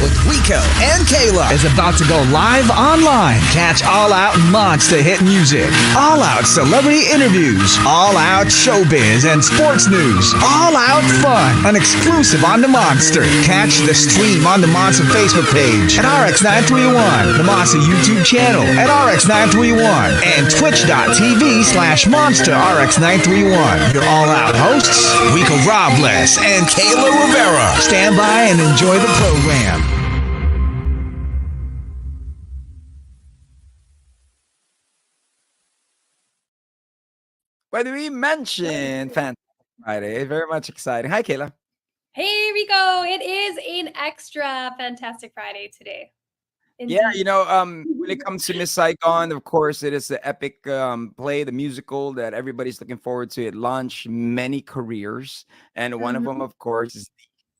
with Rico and Kayla is about to go live online. Catch All Out Monster hit music, All Out celebrity interviews, All Out showbiz and sports news, All Out fun, and exclusive on the Monster. Catch the stream on the Monster Facebook page at RX931, the Monster YouTube channel at RX931, and twitch.tv/Monster RX931. Your All Out hosts, Rico Robles and Kayla Rivera. Stand by and enjoy the program. When we mentioned Fantastic Friday, very much exciting. Hi, Kayla. Hey, Rico. It is an extra Fantastic Friday today. Yeah, when it comes to Miss Saigon, of course, it is the epic play, the musical that everybody's looking forward to. It launched many careers, and one of them, of course, is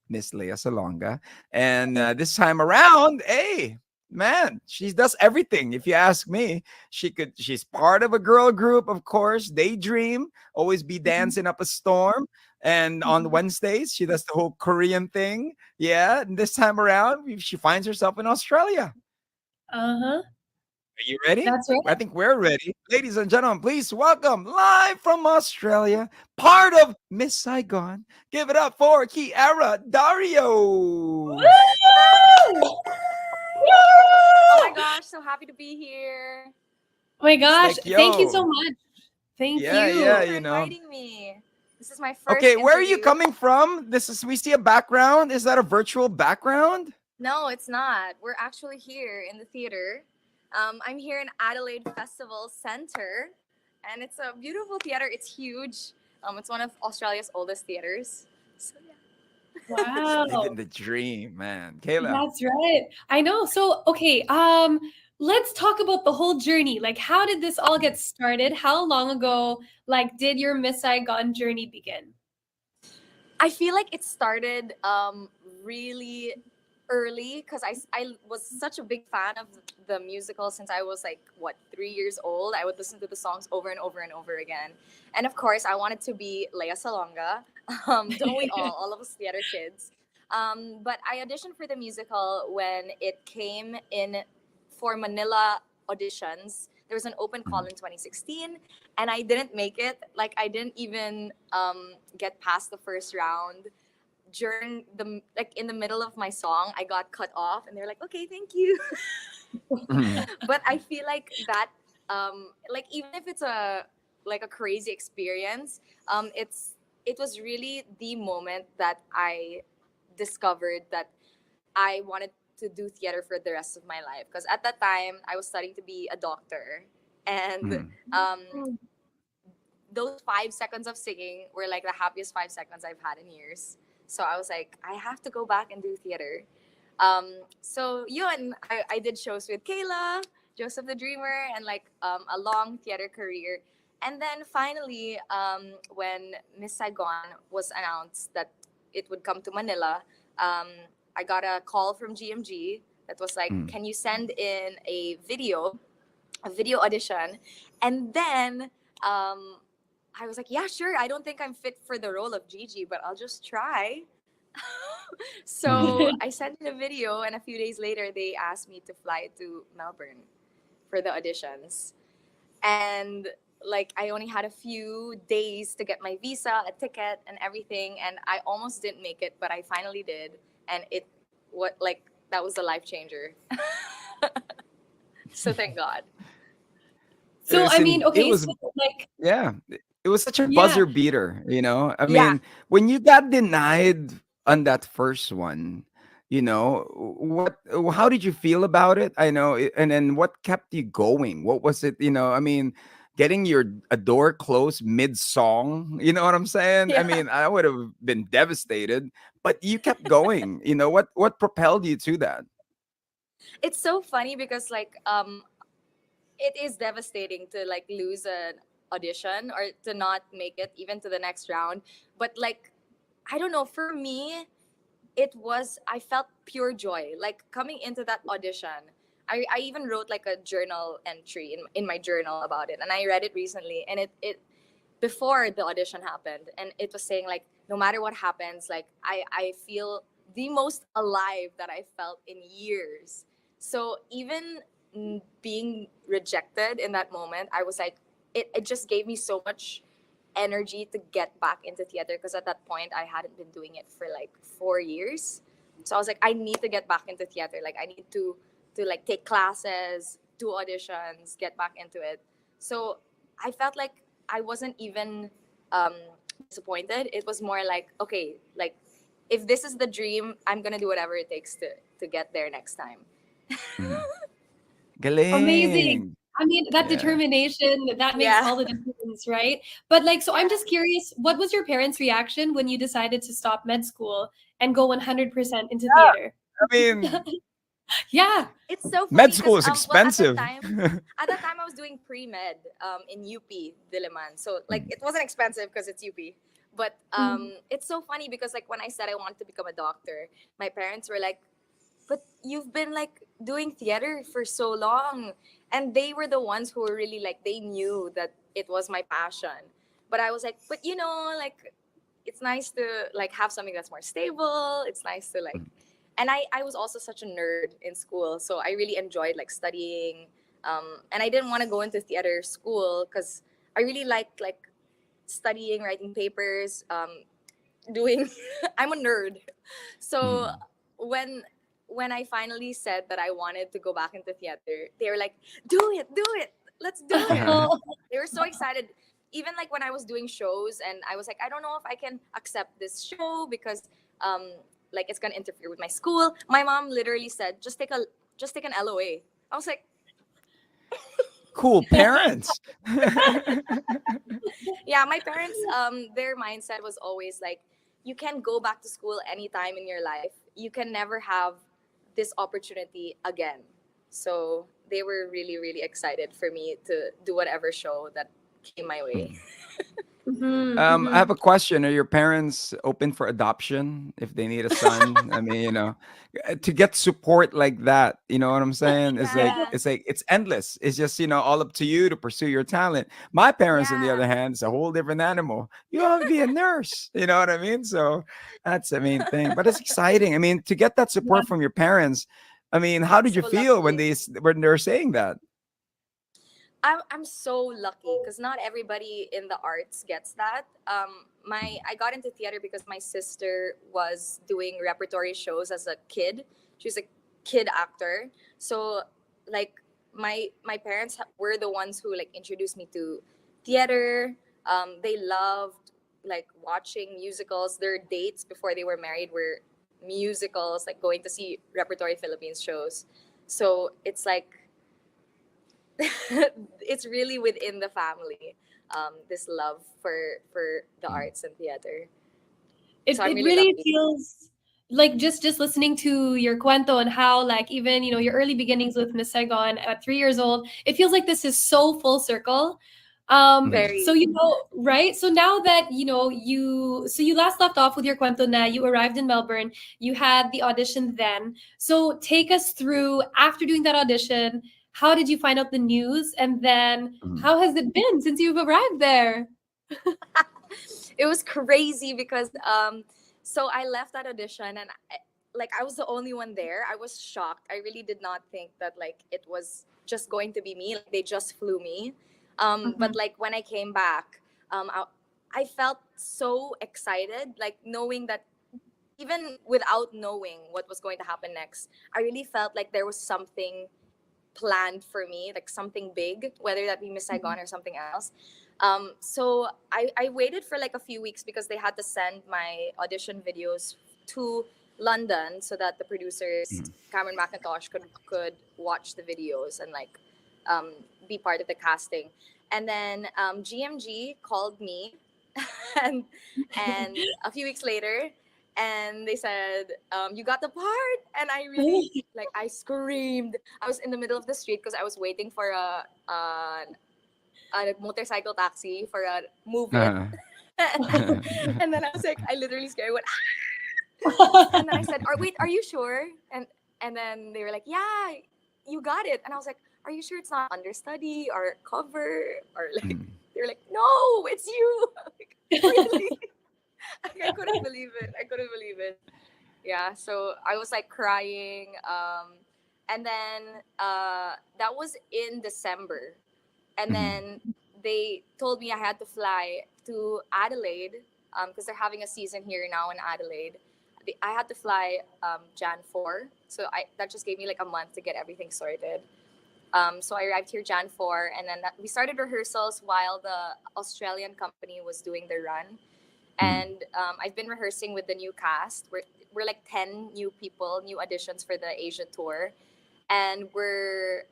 Miss Lea Salonga. And this time around, hey, man, she does everything. If you ask me, she's part of a girl group, of course. Daydream, always be dancing up a storm. And on Wednesdays, she does the whole Korean thing. Yeah, and this time around, she finds herself in Australia. Uh-huh. Are you ready? That's right. I think we're ready. Ladies and gentlemen, please welcome live from Australia, part of Miss Saigon. Give it up for Kiara Dario. Oh my gosh, so happy to be here. Oh my gosh, Like, thank you yo. so much. Thank Yeah, you. yeah. Thanks for you know. inviting me. This is my first Okay, where are you interview. coming from? We see a background. Is that a virtual background? No, it's not. We're actually here in the theater. I'm here in Adelaide Festival Center, and it's a beautiful theater. It's huge. It's one of Australia's oldest theaters. So yeah. Wow. Living the dream, man. Kayla. That's right. I know. So, okay, let's talk about the whole journey. Like, how did this all get started? How long ago, did your Miss Saigon journey begin? I feel like it started really early because I was such a big fan of the musical since I was 3 years old. I would listen to the songs over and over and over again. And of course, I wanted to be Lea Salonga. Don't we all of us theater kids. But I auditioned for the musical when it came in for Manila auditions. There was an open call in 2016 and I didn't make it. I didn't even get past the first round. During in the middle of my song, I got cut off and they're like, okay, thank you. But I feel like that, even if it's a crazy experience, it was really the moment that I discovered that I wanted to do theater for the rest of my life. Because at that time, I was studying to be a doctor. And those 5 seconds of singing were the happiest 5 seconds I've had in years. So I was like, I have to go back and do theater. So yun, I did shows with Kayla, Joseph the Dreamer, and a long theater career. And then finally, when Miss Saigon was announced that it would come to Manila, I got a call from GMG that was like, can you send in a video audition? And then I was like, yeah, sure. I don't think I'm fit for the role of Gigi, but I'll just try. So I sent in a video, and a few days later, they asked me to fly to Melbourne for the auditions. And I only had a few days to get my visa, a ticket, and everything. And I almost didn't make it, but I finally did. And that was a life changer. So thank God. So, I mean, okay, yeah, it was such a buzzer beater, I mean, when you got denied on that first one, how did you feel about it? I know, and then what kept you going? What was it? I mean, getting a door closed mid-song, you know what I'm saying? Yeah. I mean, I would have been devastated, but you kept going. What propelled you to that? It's so funny because it is devastating to lose an audition or to not make it even to the next round. But I don't know, for me, I felt pure joy. Coming into that audition, I even wrote a journal entry in my journal about it. And I read it recently, and it before the audition happened. And it was saying no matter what happens, I feel the most alive that I felt in years. So even being rejected in that moment, I was like, it just gave me so much energy to get back into theater, because at that point I hadn't been doing it for like 4 years. So I was like, I need to get back into theater. Like I need to like take classes, do auditions, get back into it. So I felt like I wasn't even um, disappointed. It was more like, okay, like if this is the dream, I'm gonna do whatever it takes to get there next time. Mhm. Amazing. Galing. I mean, that Yeah. determination, that makes Yeah. all the difference, right? But like, so I'm Yeah. just curious, what was your parents' reaction when you decided to stop med school and go 100% into theater? I mean, Yeah. It's so med funny school because is well expensive. at that time I was doing pre-med in UP Diliman. So like Mm, it wasn't expensive because it's UP. But Mm. it's so funny because like when I said I wanted to become a doctor, my parents were like, but you've been like doing theater for so long. And they were the ones who were really like, they knew that it was my passion. But I was like, but like it's nice to like have something that's more stable. It's nice to like, mm, and I was also such a nerd in school. So I really enjoyed like studying. And I didn't want to go into theater school because I really liked like studying, writing papers, doing, I'm a nerd. So mm. when when I finally said that I wanted to go back into theater, they were like, do it, let's do it. Oh, They were so excited. Even like when I was doing shows and I was like, I don't know if I can accept this show because like it's gonna interfere with my school. My mom literally said, just take an LOA. I was like, Cool parents. yeah, my parents, their mindset was always like, you can go back to school anytime in your life. You can never have this opportunity again. So they were really, really excited for me to do whatever show that came my way. Mm. mhm, I have mhm. a question. Are your parents open for adoption if they need a son? I mean, to get support like that, you know what I'm saying? Yeah, It's endless. It's just, all up to you to pursue your talent. My parents, on the yeah. other hand, is a whole different animal. You want to be a nurse, you know what I mean? So that's the main thing. But it's exciting. I mean, to get that Yeah. support from your parents, I mean, how did So you feel when lucky. they're saying that? I'm so lucky because not everybody in the arts gets that. I got into theater because my sister was doing repertory shows as a kid. She was a kid actor. So like my parents were the ones who like introduced me to theater. They loved like watching musicals. Their dates before they were married were musicals, like going to see repertory Philippines shows. So it's like it's really within the family, this love for the Mm. arts and theater. It So I'm it really really lucky. feels like just listening to your cuento and how like even your early beginnings with Miss Saigon at 3 years old, it feels like this is so full circle. So Very. right? So now that you last left off with your cuento na you arrived in Melbourne, you had the audition then. So take us through after doing that audition, how did you find out the news? And then Mm. how has it been since you've arrived there? It was crazy because so I left that audition and like I was the only one there. I was shocked. I really did not think that like it was just going to be me. Like they just flew me. But Mhm. like when I came back, I felt so excited, like knowing that even without knowing what was going to happen next, I really felt like there was something planned for me, like something big, whether that be Miss Saigon or something else. So I waited for like a few weeks because they had to send my audition videos to London so that the producers, Mm. Cameron McIntosh, could watch the videos and like um, be part of the casting. And then GMG called me, and a few weeks later, and they said, "You got the part," and I really like I screamed. I was in the middle of the street because I was waiting for a motorcycle taxi for a move it. Uh-huh. And then I was like, I literally scared. I went, and then I said, wait, are you sure?" And then they were like, "Yeah, you got it." And I was like, "Are you sure it's not understudy or cover or like?" Mm. They were like, "No, it's you." Like, really? I couldn't believe it. I couldn't believe it. Yeah, so I was like crying. And then that was in December. And Mhm. then they told me I had to fly to Adelaide because they're having a season here now in Adelaide. I had to fly Jan 4. So that just gave me like a month to get everything sorted. So I arrived here Jan 4, and then we started rehearsals while the Australian company was doing the run. Mhm. And I've been rehearsing with the new cast. We're like 10 new people, new additions for the Asia tour. And we're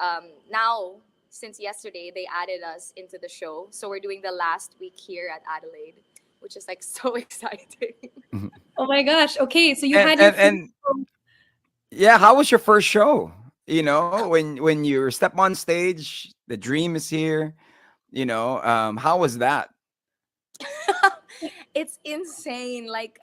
now, since yesterday, they added us into the show. So we're doing the last week here at Adelaide, which is like so exciting. Mhm. Oh my gosh. Okay, so you And had your and first and yeah, how was your first show? You know, when you step on stage, the dream is here. You know, how was that? It's insane. Like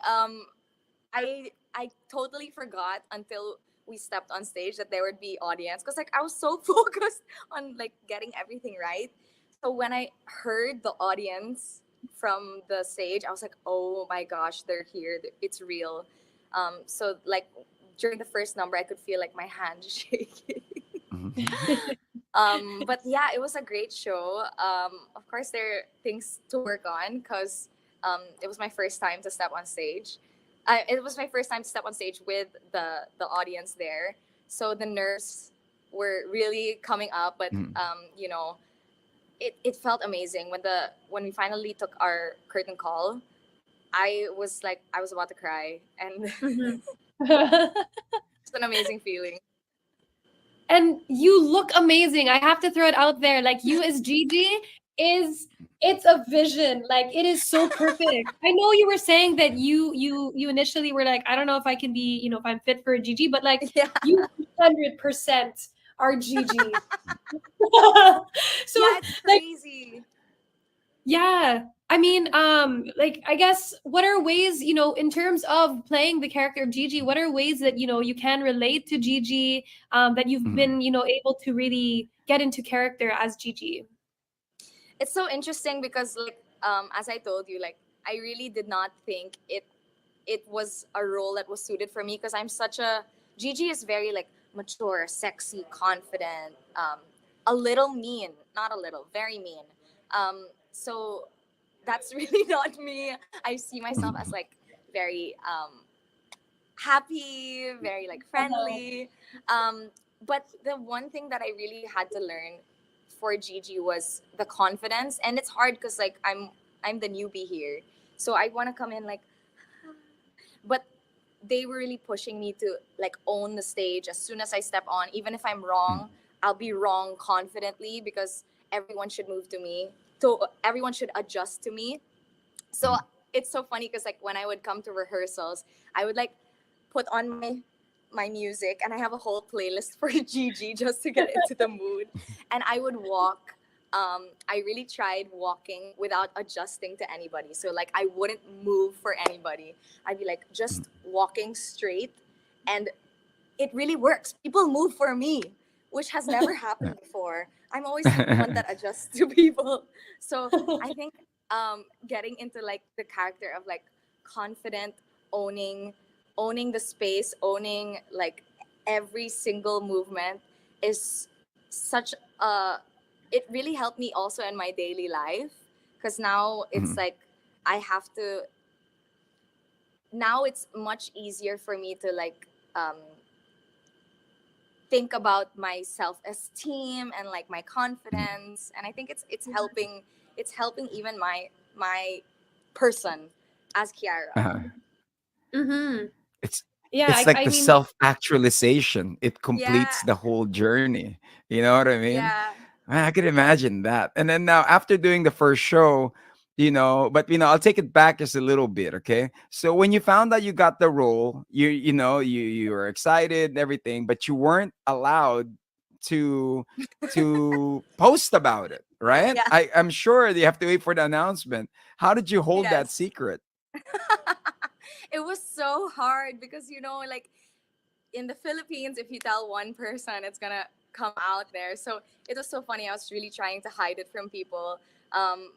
I totally forgot until we stepped on stage that there would be audience because like I was so focused on like getting everything right. So when I heard the audience from the stage, I was like, oh my gosh, they're here. It's real. So like during the first number, I could feel like my hand shaking. Mhm. But yeah, it was a great show. Of course, there are things to work on because it was my first time to step on stage. It was my first time to step on stage with the audience there, so the nerves were really coming up. But Mhm. it felt amazing when we finally took our curtain call. I was like I was about to cry, and Mhm. it's an amazing feeling. And you look amazing. I have to throw it out there. Like you as Gigi is it's a vision. Like it is so perfect. I know you were saying that you initially were like, I don't know if I can be, if I'm fit for a Gigi, but like Yeah, you 100% are Gigi. So yeah, it's like crazy. yeah. I mean, like I guess what are ways, in terms of playing the character of Gigi, what are ways that, you can relate to Gigi, that you've Mhm. been, able to really get into character as Gigi? It's so interesting because like as I told you, like I really did not think it was a role that was suited for me because I'm such a Gigi is very like mature, sexy, confident, a little mean, not a little, very mean. So that's really not me. I see myself as Mhm. like very happy, very like Uh-huh. friendly. But the one thing that I really had to learn for Gigi was the confidence, and it's hard because like I'm the newbie here, so I want to come in like, but they were really pushing me to like own the stage as soon as I step on, even if I'm wrong, I'll be wrong confidently because everyone should move to me. So everyone should adjust to me. So Mhm. it's so funny because like when I would come to rehearsals, I would like put on my music and I have a whole playlist for Gigi just to get into the mood. And I would walk. I really tried walking without adjusting to anybody. So like I wouldn't move for anybody. I'd be like just walking straight, and it really works. People move for me, which has never Yeah. happened before. I'm always the one that adjusts to people. So I think getting into like the character of like confident, owning, owning the space, owning like every single movement is such a. It really helped me also in my daily life because now it's Mhm. like I have to. Now it's much easier for me to like think about my self-esteem and like my Mhm. confidence, and I think it's helping even my person as Kiara. Uh-huh. Mm-hmm. It's Yeah, it's like I the mean, self-actualization. It completes Yeah, the whole journey. You know what I mean? yeah, Man, I could imagine that. And then now after doing the first show, but I'll take it back just a little bit, okay? So when you found out you got the role, you were excited and everything, but you weren't allowed to post about it, right? yeah, I'm sure you have to wait for the announcement. How did you hold that yes. secret? It was so hard because like in the Philippines, if you tell one person, it's gonna come out there. So it was so funny. I was really trying to hide it from people,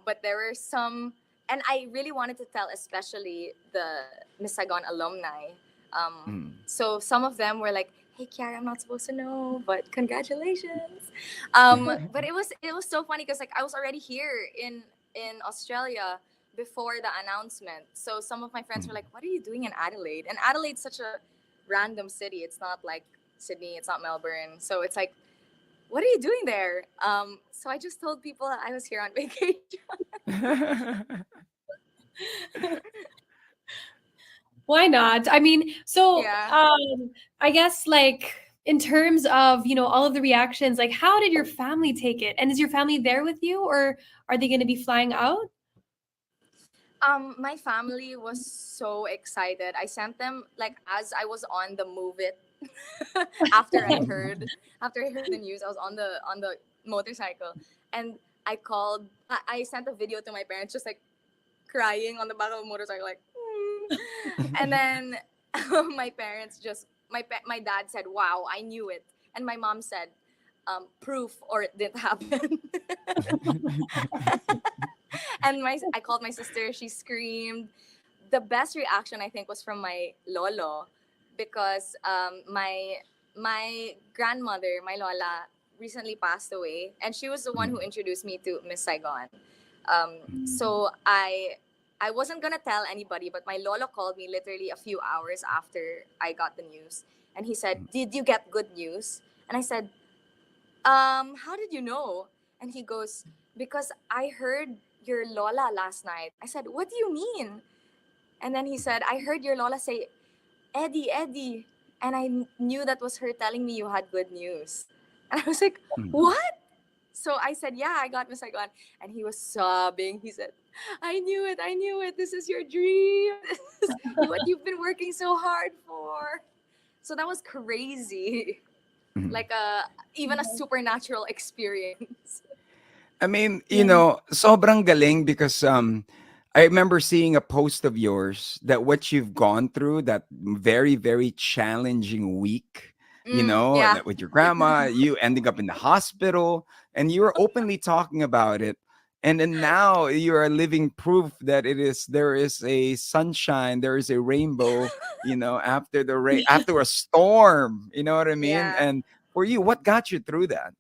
but there were some, and I really wanted to tell, especially the Miss Saigon alumni. So some of them were like, "Hey, Kiara, I'm not supposed to know, but congratulations." But it was so funny because like I was already here in Australia before the announcement. So some of my friends were like, "What are you doing in Adelaide?" And Adelaide's such a random city. It's not like Sydney. It's not Melbourne. So it's like, what are you doing there? So I just told people that I was here on vacation. Why not? I mean, so Yeah. I guess like in terms of, all of the reactions, like how did your family take it? And is your family there with you, or are they going to be flying out? My family was so excited. I sent them like as I was on the Move It. after I heard after I heard the news, I was on the motorcycle, and I sent a video to my parents, just like crying on the back of a motorcycle, like. And then my parents just my dad said, "Wow, I knew it," and my mom said, "Proof or it didn't happen." And I called my sister. She screamed. The best reaction I think was from my lolo, because my grandmother, my lola, recently passed away, and she was the one who introduced me to Miss Saigon. So I wasn't gonna tell anybody, but my lolo called me literally a few hours after I got the news, and he said, "Did you get good news?" And I said, how did you know?" And he goes, "Because I heard your Lola last night." I said, "What do you mean?" And then he said, "I heard your Lola say, Eddie, Eddie." And I knew that was her telling me you had good news. And I was like, "What?" So I said, "Yeah, I got Miss Saigon." And he was sobbing. He said, "I knew it. I knew it. This is your dream. This is what you've been working so hard for." So that was crazy. Like even a supernatural experience. I mean, Yeah. sobrang galing because I remember seeing a post of yours that what you've gone through, that very, very challenging week, Yeah. that with your grandma, you ending up in the hospital, and you were openly talking about it. And then now you are living proof that there is a sunshine, there is a rainbow, after the rain, after a storm, you know what I mean? Yeah. And for you, what got you through that?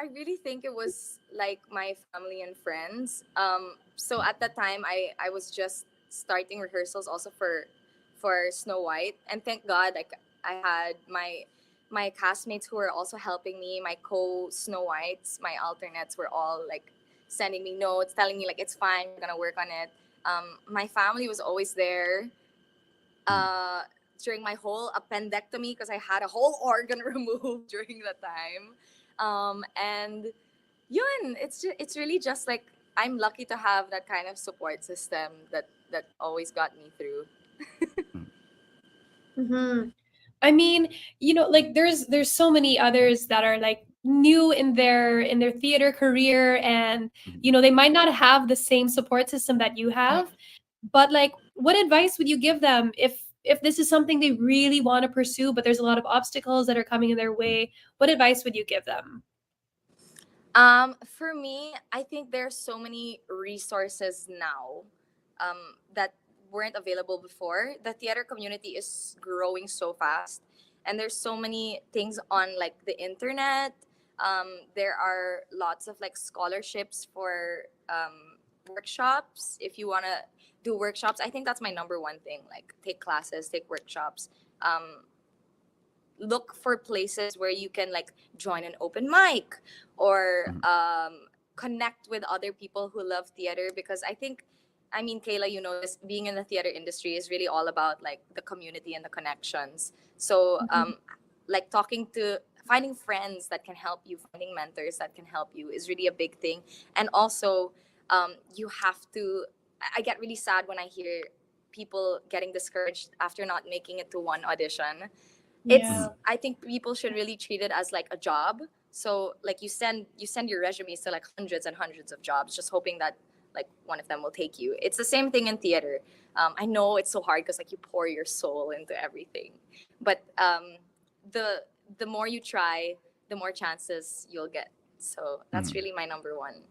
I really think it was like my family and friends. So at that time, I was just starting rehearsals also for Snow White, and thank God, like I had my castmates who were also helping me. My co Snow Whites, my alternates, were all like sending me notes, telling me like it's fine, we're gonna work on it. My family was always there. Uh, During my whole appendectomy, because I had a whole organ removed during that time. And yun, it's really just like I'm lucky to have that kind of support system that always got me through. Hmm. I mean, like there's so many others that are like new in their theater career, and they might not have the same support system that you have. But like, what advice would you give them if this is something they really want to pursue, but there's a lot of obstacles that are coming in their way? What advice would you give them? For me, I think there's so many resources now that weren't available before. The theater community is growing so fast, and there's so many things on like the internet. There are lots of like scholarships for workshops. If you want to do workshops, I think that's my number one thing. Like take classes, take workshops. Look for places where you can like join an open mic or connect with other people who love theater, because I mean, Kayla, you know this, being in the theater industry is really all about like the community and the connections. So like talking to finding friends that can help you, finding mentors that can help you is really a big thing. And also you have to I get really sad when I hear people getting discouraged after not making it to one audition. Yeah. I think people should really treat it as like a job. So like you send your resumes to like hundreds and hundreds of jobs, just hoping that like one of them will take you. It's the same thing in theater. I know it's so hard because like you pour your soul into everything, but the the more you try, the more chances you'll get. So that's really my number one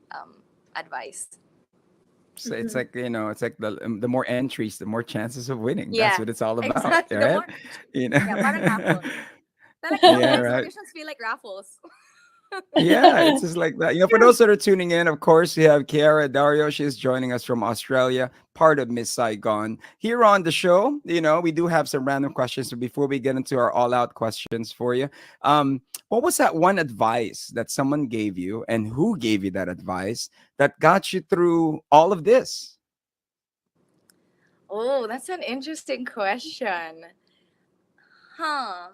advice. So it's like, it's like the more entries, the more chances of winning. That's Yeah, what it's all about, exactly. The right? more, You know? yeah, parang raffle. They're like Yeah, auditions. right. Auditions feel like raffles. Yeah, it's just like that. For those that are tuning in, of course, we have Kiara Dario. She's joining us from Australia, part of Miss Saigon. Here on the show, we do have some random questions. So before we get into our all-out questions for you, what was that one advice that someone gave you, and who gave you that advice that got you through all of this? Oh, that's an interesting question. Huh.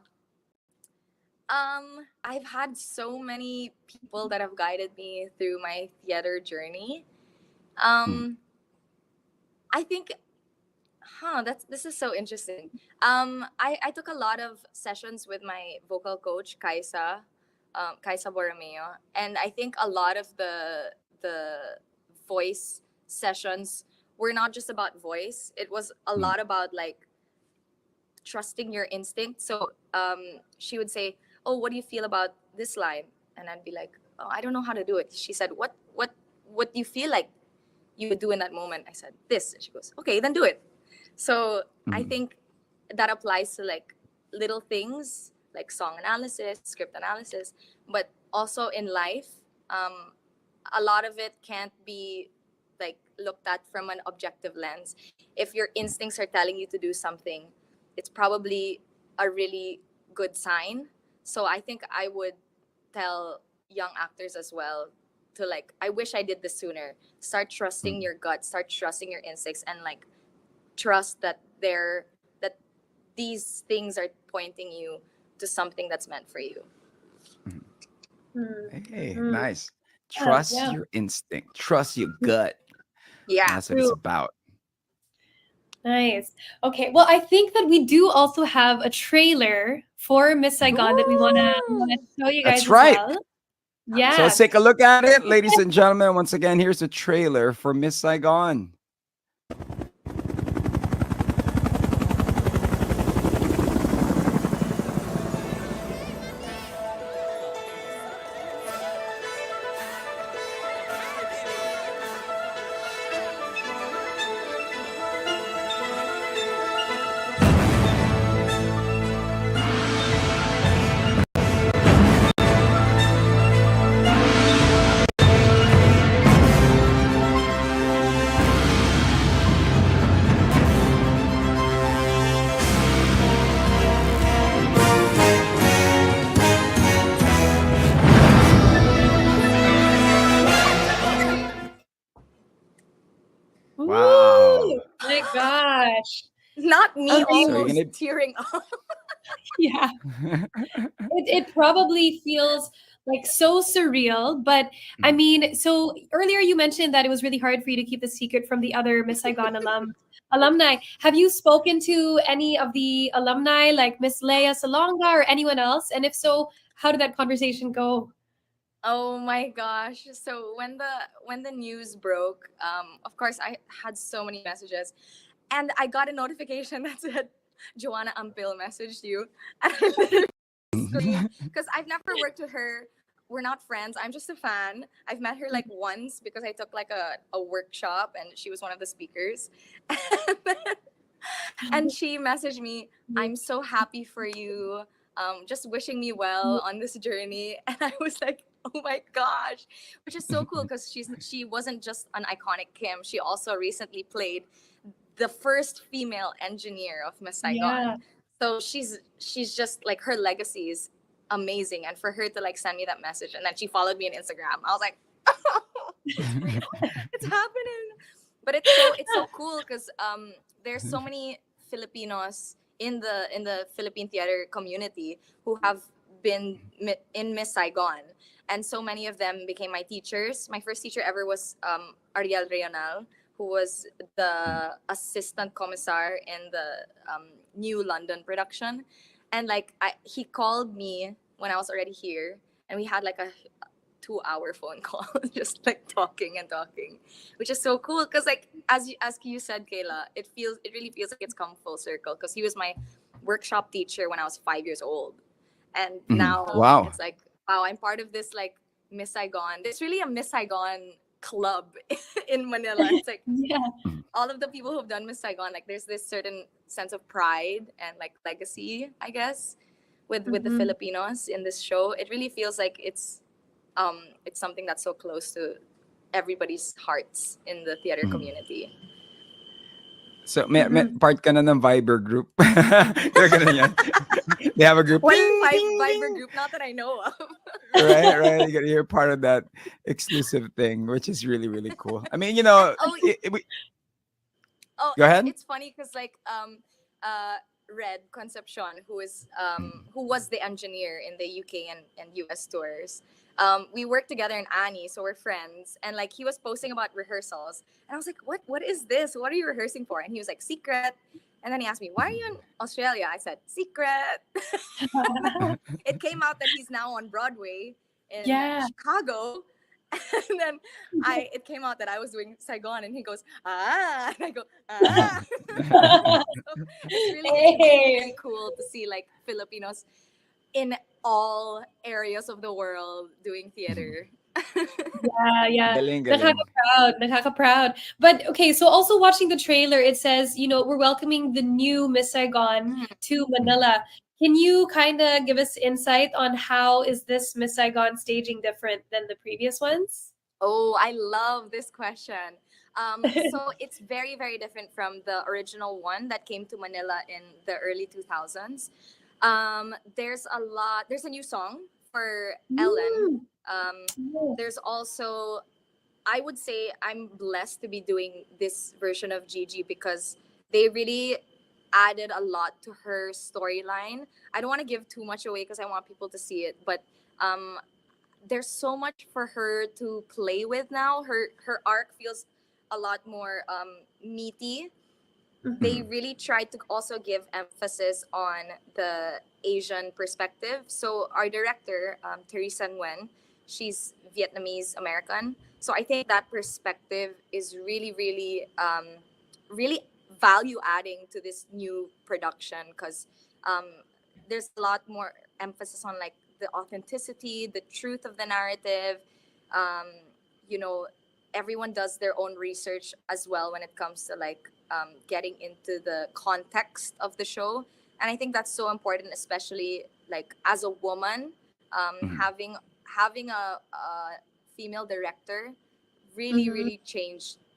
I've had so many people that have guided me through my theater journey. Mm, Um, I think, this is so interesting. I took a lot of sessions with my vocal coach, Kaisa Borromeo, and I think a lot of the voice sessions were not just about voice. It was a mm, lot about like trusting your instinct. So she would say, "Oh, what do you feel about this line?" And I'd be like, "Oh, I don't know how to do it." She said, What do you feel like you would do in that moment?" I said, "This." And she goes, "Okay, then do it." So I mm, think that applies to like little things like song analysis, script analysis, but also in life. Um, a lot of it can't be like looked at from an objective lens. If your instincts are telling you to do something, it's probably a really good sign. So I think I would tell young actors as well to like, I wish I did this sooner. Start trusting mm, your gut, start trusting your instincts, and like trust that that these things are pointing you to something that's meant for you. mm. Mm, Hey, mm. nice. Yeah, Trust yeah, your instinct. Trust your gut. Yeah. That's what it's true. about. Nice. Okay. Well, I think that we do also have a trailer for Miss Mhm. Saigon that we wanna Ooh. show you guys That's as right. well. So let's Yes. take a look at it, ladies and gentlemen. Once again, here's the trailer for Miss Saigon. Wow. Woo! My gosh. Not me So you're Amazing. almost gonna. tearing up. Yeah. It probably feels like so surreal, but I Mm, mean, so earlier you mentioned that it was really hard for you to keep the secret from the other Miss Saigon alumni. Have you spoken to any of the alumni, like Miss Leia Salonga or anyone else? And if so, how did that conversation go? Oh my gosh. So when the news broke, of course I had so many messages, and I got a notification that said Joanna Ampil messaged you. And I literally screamed because I've never worked with her. We're not friends. I'm just a fan. I've met her like once because I took like a workshop and she was one of the speakers. And she messaged me, "I'm so happy for you. Just wishing me well on this journey." And I was like, "Oh my gosh," which is so cool because she wasn't just an iconic Kim. She also recently played the first female engineer of Miss Yeah. Saigon. So she's just like, her legacy is amazing. And for her to like send me that message and then she followed me on Instagram, I was like, it's real, it's happening. But it's so cool because there's so many Filipinos in the Philippine theater community who have been in Miss Saigon, and so many of them became my teachers. My first teacher ever was Ariel Reonal, who was the assistant commissar in the New London production, and like he called me when I was already here, and we had like a 2 hour phone call, just like talking and talking, which is so cool because like as you said, Kayla, it really feels like it's come full circle because he was my workshop teacher when I was 5 years old, and Mhm. now Wow. it's like, wow, I'm part of this like Miss Saigon. There's really a Miss Saigon club in Manila. It's like Yeah. Mhm. all of the people who've done Miss Saigon, like there's this certain sense of pride and like legacy, I guess, with the Mm-hmm. Filipinos in this show. It really feels like it's something that's so close to everybody's hearts in the theater Mhm. community. So, Mm-hmm. part ka na ng Viber group. They're gonna yan. They have a group. Walang Ding, ding, Viber ding. group, not that I know of. Right, right. You're part of that exclusive thing, which is really, really cool. I mean, And oh, oh, go ahead. it's funny because like Red Concepcion, who was the engineer in the UK and US tours. We worked together in Annie, so we're friends. And like he was posting about rehearsals, and I was like, "What is this? What are you rehearsing for?" And he was like, "Secret." And then he asked me, "Why are you in Australia?" I said, "Secret." And then it came out that he's now on Broadway in Yeah. Chicago. And then it came out that I was doing Saigon, and he goes, "Ah," and I go, "Ah." So it's really Hey. cool to see like Filipinos in all areas of the world doing theater. Yeah, yeah. Galing, galing. Nakaka-proud, nakaka-proud. But okay, so also watching the trailer, it says, we're welcoming the new Miss Saigon Mhm. to Manila. Can you kind of give us insight on how is this Miss Saigon staging different than the previous ones? Oh, I love this question. So it's very, very different from the original one that came to Manila in the early 2000s. There's a new song for Ellen. Mm. Oh. There's also, I would say I'm blessed to be doing this version of Gigi because they really added a lot to her storyline. I don't want to give too much away because I want people to see it, but um, there's so much for her to play with now. Her arc feels a lot more meaty. They Mhm. really tried to also give emphasis on the Asian perspective. So our director, Teresa Nguyen, she's Vietnamese American. So I think that perspective is really, really, really value adding to this new production because um, there's a lot more emphasis on like the authenticity, the truth of the narrative. Um, you know, everyone does their own research as well when it comes to like getting into the context of the show, and I think that's so important, especially like as a woman, Mhm. having a female director really Mhm. really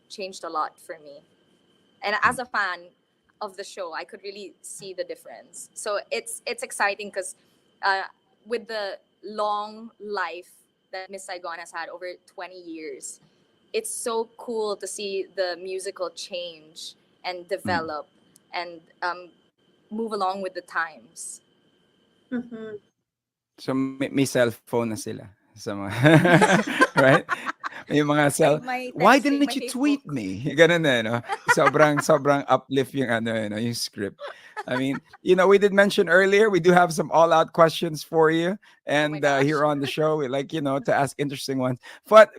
changed a lot for me, and as a fan of the show I could really see the difference. So it's exciting because uh, with the long life that Miss Saigon has had over 20 years, it's so cool to see the musical change and Mhm. develop and move along with the times. Mhm. So, may cellphone na sila sa mga right? May mga My "Why texting, didn't my you tweet Facebook. me?" Gano'n eh, 'no? Sobrang uplift yung ano, yung script. I mean, we did mention earlier, we do have some all-out questions for you, Oh my and gosh. here on the show, we like, to ask interesting ones. But,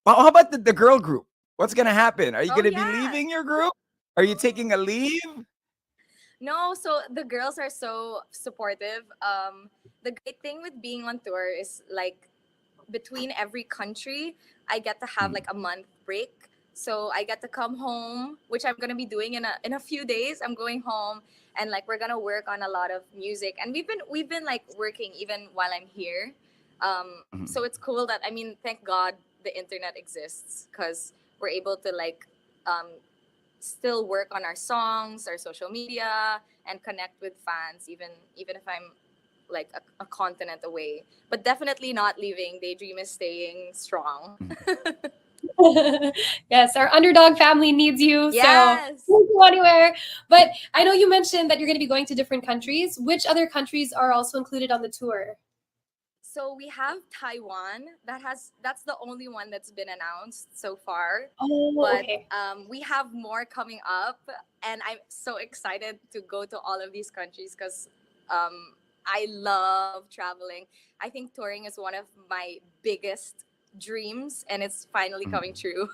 how about the girl group? What's gonna happen? Are you Oh gonna be yeah. leaving your group? Are you taking a leave? No, so the girls are so supportive. The great thing with being on tour is like between every country, I get to have Mm, like a month break. So I get to come home, which I'm gonna be doing in a few days. I'm going home and like we're gonna work on a lot of music. And we've been like working even while I'm here. mhm, So it's cool that I mean, thank God the internet exists because we're able to like still work on our songs, our social media, and connect with fans even if I'm like a continent away. But definitely not leaving. Daydream is staying strong. mhm. Yes, our underdog family needs you, so Yes. don't go anywhere. But I know you mentioned that you're going to be going to different countries. Which other countries are also included on the tour? So we have Taiwan. That's the only one that's been announced so far. Oh, But okay. we have more coming up, and I'm so excited to go to all of these countries because I love traveling. I think touring is one of my biggest dreams, and it's finally coming Mhm. true.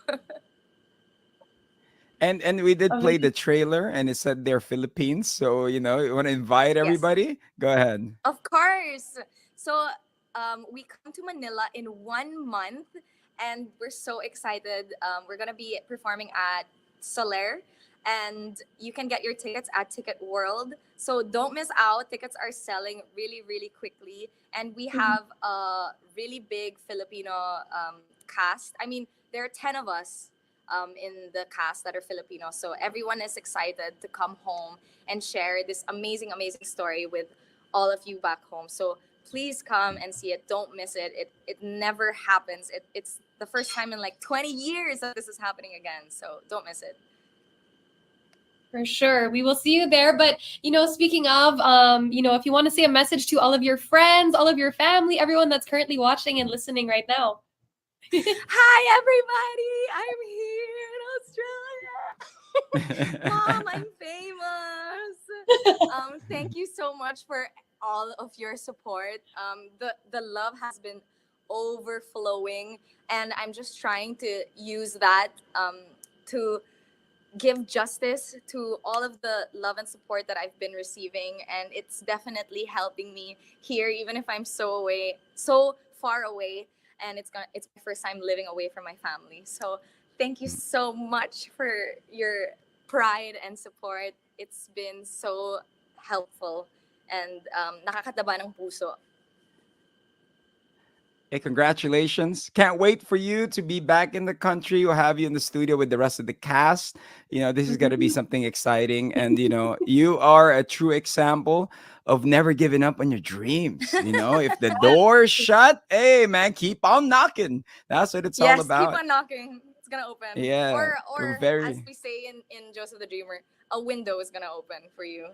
And we did play the Amazing. trailer, and it said they're Philippines. So, you want to invite Yes. everybody? Go ahead. Of course. So we come to Manila in 1 month, and we're so excited. We're gonna be performing at Soler, and you can get your tickets at Ticket World. So don't miss out. Tickets are selling really, really quickly, and we have a really big Filipino cast. I mean, there are 10 of us in the cast that are Filipino. So everyone is excited to come home and share this amazing, amazing story with all of you back home. So please come and see it. Don't miss it. It never happens. It's the first time in like 20 years that this is happening again. So don't miss it. For sure. We will see you there. But, speaking of, if you want to say a message to all of your friends, all of your family, everyone that's currently watching and listening right now. Hi, everybody. I'm here in Australia. Mom, I'm famous. Thank you so much for all of your support. The love has been overflowing, and I'm just trying to use that to give justice to all of the love and support that I've been receiving, and it's definitely helping me here, even if I'm so far away, and it's my first time living away from my family. So thank you so much for your pride and support. It's been so helpful and nakakataba ng puso. Hey, congratulations. Can't wait for you to be back in the country. We'll have you in the studio with the rest of the cast. This is going to be something exciting. And, you are a true example of never giving up on your dreams. If the door's shut, hey, man, keep on knocking. That's what it's all about. Yes, keep on knocking. It's going to open. Yeah. Or as we say in Joseph the Dreamer, a window is going to open for you.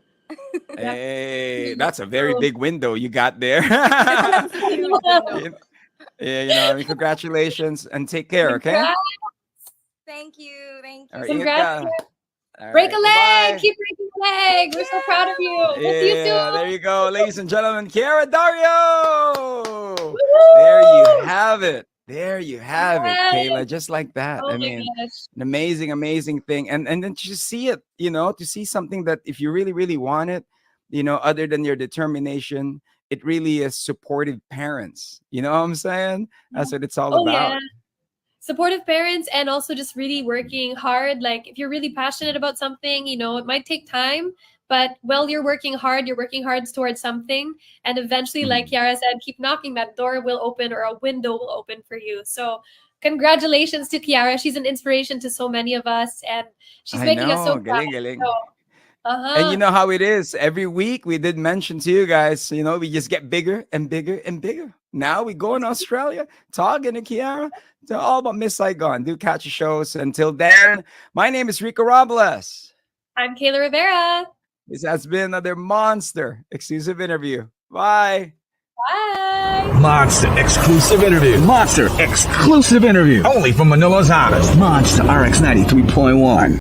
Hey, that's a very big window you got there. Yeah, congratulations and take care, okay? Thank you. All right, Congrats. All Break right, a leg. bye-bye. Keep breaking a leg. We're so proud of you. We'll see you soon. There you go, ladies and gentlemen. Kiara Dario. Woo-hoo! There you have it. There you have it, Kayla. Just like that. Oh I my mean, gosh. an amazing, amazing thing. And then to see it, to see something that if you really, really want it, other than your determination, it really is supportive parents. You know what I'm saying? That's what it's all about. Yeah. Supportive parents, and also just really working hard. Like if you're really passionate about something, it might take time, but while you're working hard towards something. And eventually, like Kiara said, keep knocking, that door will open or a window will open for you. So congratulations to Kiara. She's an inspiration to so many of us, and she's making us so proud. Galing. So, And you know how it is. Every week we did mention to you guys, we just get bigger and bigger and bigger. Now we go in Australia, talking to Kiara, to all about Miss Saigon. Do catch the shows. Until then, my name is Rico Robles. I'm Kayla Rivera. This has been another Monster exclusive interview. Bye. Bye. Monster exclusive interview. Monster exclusive interview. Only from Manila's hottest. Monster RX93.1.